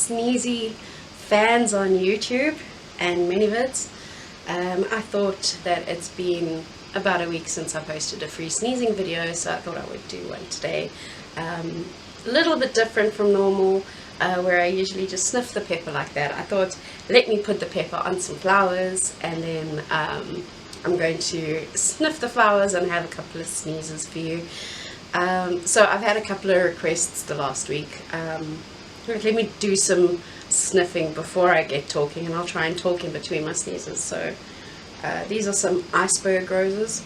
sneezy fans on YouTube and many vids. I thought that it's been about a week since I posted a free sneezing video, so I thought I would do one today. A little bit different from normal, where I usually just sniff the pepper like that. I thought, let me put the pepper on some flowers, and then I'm going to sniff the flowers and have a couple of sneezes for you. So I've had a couple of requests the last week. Let me do some sniffing before I get talking, and I'll try and talk in between my sneezes. So these are some iceberg roses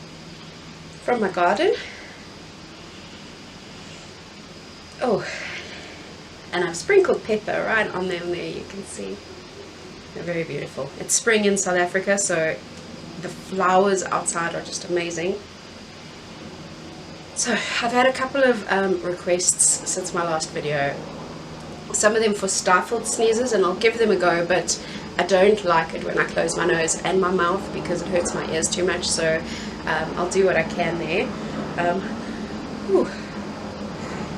from my garden. Oh, and I've sprinkled pepper right on them there, you can see. They're very beautiful. It's spring in South Africa, so the flowers outside are just amazing. So I've had a couple of requests since my last video. Some of them for stifled sneezes, and I'll give them a go, but I don't like it when I close my nose and my mouth because it hurts my ears too much, so I'll do what I can there.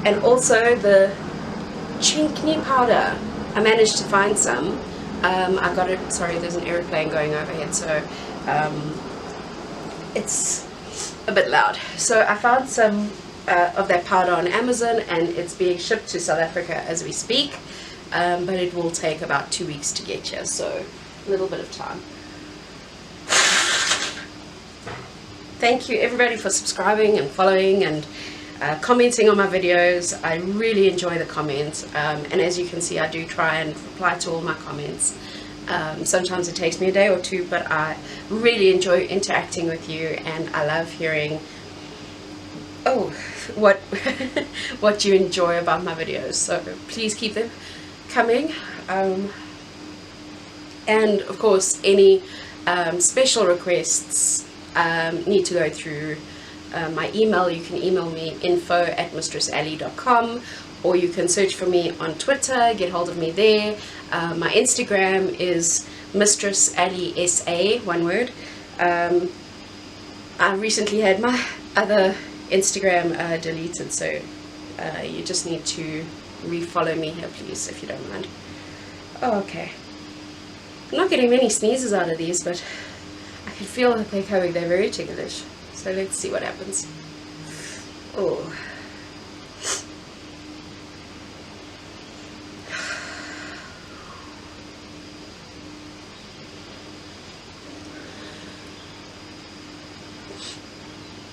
And also the chinkney powder. I managed to find some. I got it, sorry, there's an aeroplane going overhead, so it's a bit loud. So I found some of that powder on Amazon, and it's being shipped to South Africa as we speak, but it will take about 2 weeks to get here, so a little bit of time. Thank you everybody for subscribing and following and commenting on my videos. I really enjoy the comments, and as you can see, I do try and reply to all my comments. Sometimes it takes me a day or two, but I really enjoy interacting with you, and I love hearing what you enjoy about my videos. So please keep them coming, and of course any special requests need to go through my email. You can email me info@mistressally.com, or you can search for me on Twitter, get hold of me there. My Instagram is Mistress Ali SA, one word. I recently had my other Instagram deleted, so you just need to refollow me here, please, if you don't mind. Oh, okay. I'm not getting many sneezes out of these, but I can feel that they're coming. They're very ticklish. So let's see what happens. Oh.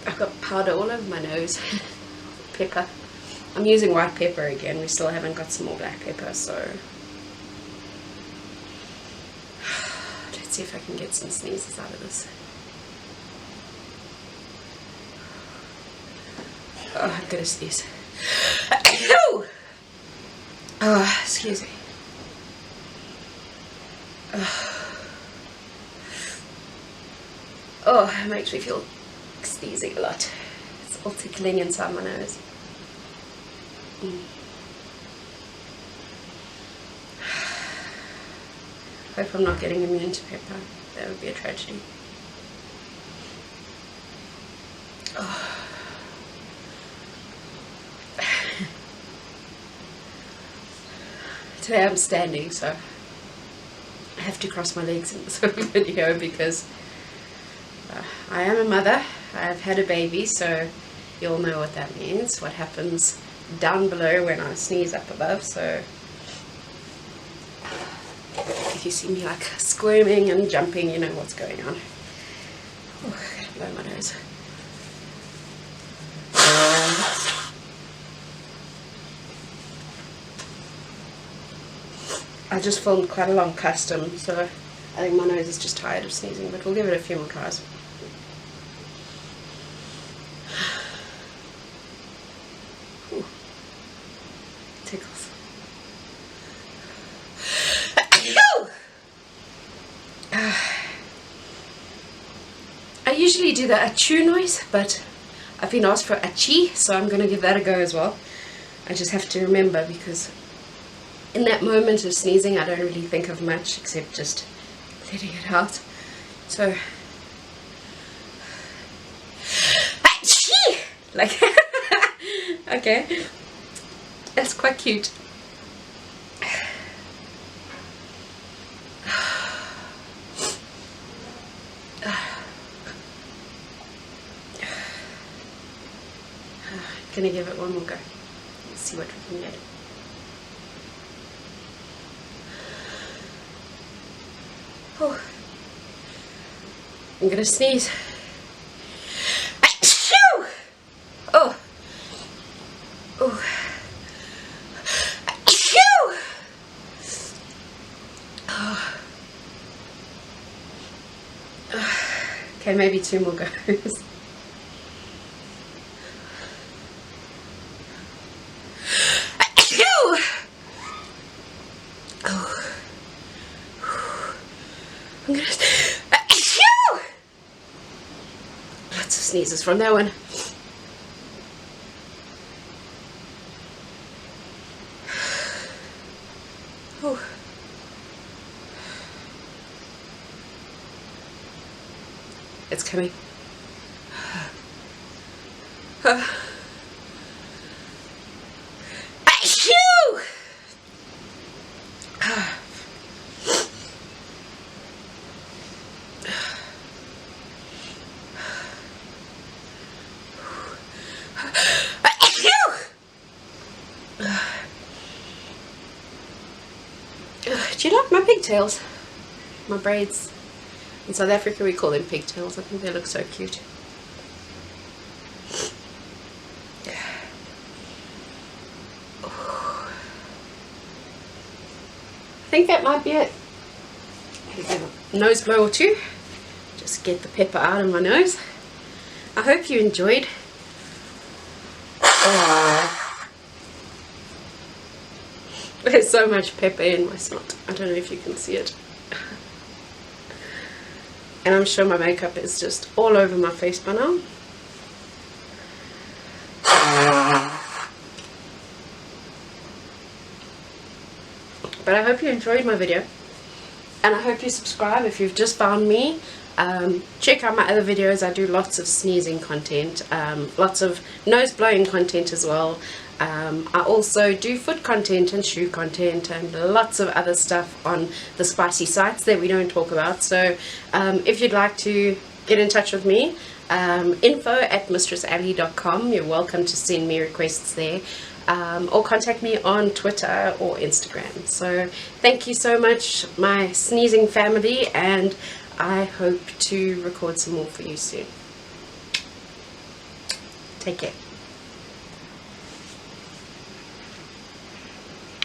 I've got powder all over my nose. Pepper. I'm using white pepper again. We still haven't got some more black pepper, so let's see if I can get some sneezes out of this. Oh, I'm gonna sneeze. Oh, excuse me. Oh, it makes me feel sneezing a lot. It's all tickling inside my nose. Hope I'm not getting immune to pepper. That would be a tragedy. Oh. Today I'm standing, so I have to cross my legs in this video because I am a mother. I've had a baby, so you'll know what that means, what happens down below when I sneeze up above. So if you see me like squirming and jumping, you know what's going on. Oh, I gotta blow my nose. I just filmed quite a long custom, so I think my nose is just tired of sneezing, but we'll give it a few more tries. Ooh. Tickles. I usually do the achoo noise, but I've been asked for achee, so I'm going to give that a go as well. I just have to remember, because in that moment of sneezing I don't really think of much except just letting it out. So like okay, that's quite cute. gonna give it one more go. Let's see what we can get. Oh. I'm gonna sneeze. Achoo! Oh. Oh. Achoo! Oh. Okay, maybe 2 more goes. I'm gonna lots of sneezes from that one. Oh. It's coming. Achoo! Do you like my pigtails? My braids. In South Africa we call them pigtails. I think they look so cute. I think that might be it. A nose blow or two. Just get the pepper out of my nose. I hope you enjoyed. There's so much pepper in my snot. I don't know if you can see it. And I'm sure my makeup is just all over my face by now. But I hope you enjoyed my video. And I hope you subscribe if you've just found me. Check out my other videos. I do lots of sneezing content, lots of nose blowing content as well. I also do food content and shoe content and lots of other stuff on the spicy sites that we don't talk about. So if you'd like to get in touch with me, info@mistressally.com. You're welcome to send me requests there, or contact me on Twitter or Instagram. So thank you so much, my sneezing family, and I hope to record some more for you soon. Take care.